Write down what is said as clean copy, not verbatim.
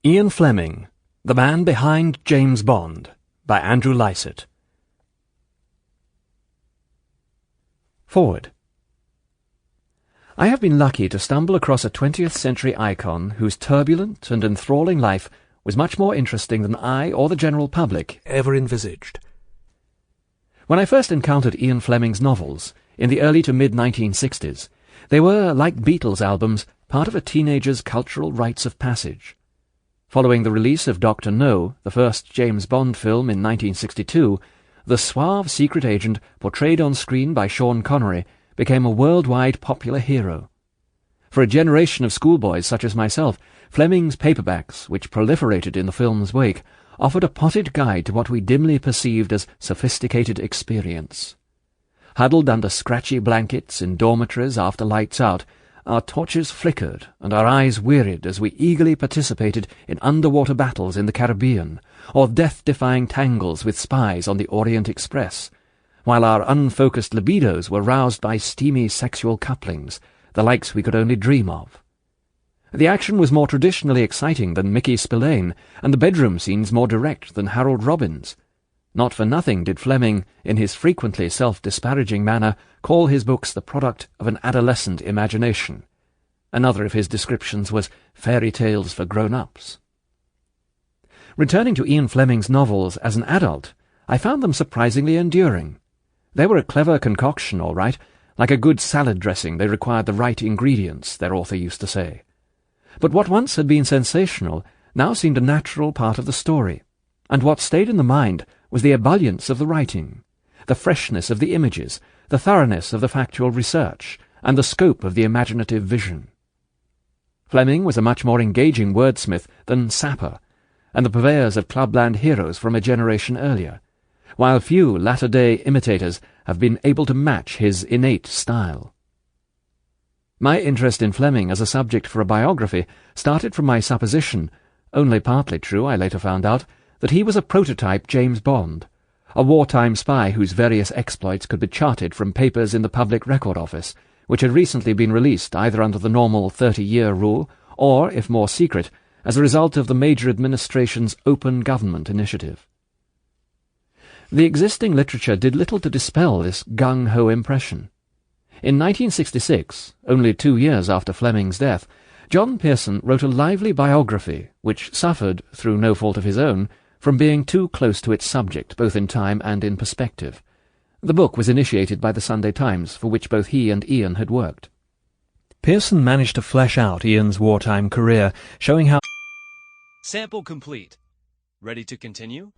Ian Fleming, The Man Behind James Bond, by Andrew Lycett. Forward. I have been lucky to stumble across a 20th century icon whose turbulent and enthralling life was much more interesting than I or the general public ever envisaged. When I first encountered Ian Fleming's novels, in the early to mid-1960s, they were, like Beatles albums, part of a teenager's cultural rites of passage. Following the release of Dr. No, the first James Bond film in 1962, the suave secret agent portrayed on screen by Sean Connery became a worldwide popular hero. For a generation of schoolboys such as myself, Fleming's paperbacks, which proliferated in the film's wake, offered a potted guide to what we dimly perceived as sophisticated experience. Huddled under scratchy blankets in dormitories after lights out, our torches flickered and our eyes wearied as we eagerly participated in underwater battles in the Caribbean, or death-defying tangles with spies on the Orient Express, while our unfocused libidos were roused by steamy sexual couplings, the likes we could only dream of. The action was more traditionally exciting than Mickey Spillane, and the bedroom scenes more direct than Harold Robbins. Not for nothing did Fleming, in his frequently self-disparaging manner, call his books the product of an adolescent imagination. Another of his descriptions was fairy tales for grown-ups. Returning to Ian Fleming's novels as an adult, I found them surprisingly enduring. They were a clever concoction, all right. Like a good salad dressing, they required the right ingredients, their author used to say. But what once had been sensational now seemed a natural part of the story, and what stayed in the mind was the ebullience of the writing, the freshness of the images, the thoroughness of the factual research, and the scope of the imaginative vision. Fleming was a much more engaging wordsmith than Sapper, and the purveyors of clubland heroes from a generation earlier, while few latter-day imitators have been able to match his innate style. My interest in Fleming as a subject for a biography started from my supposition, only partly true I later found out, that he was a prototype James Bond, a wartime spy whose various exploits could be charted from papers in the Public Record Office, which had recently been released either under the normal 30-year rule or, if more secret, as a result of the major administration's open government initiative. The existing literature did little to dispel this gung-ho impression. In 1966, only 2 years after Fleming's death, John Pearson wrote a lively biography which suffered, through no fault of his own, from being too close to its subject, both in time and in perspective. The book was initiated by the Sunday Times, for which both he and Ian had worked. Pearson managed to flesh out Ian's wartime career, showing how... Sample complete. Ready to continue?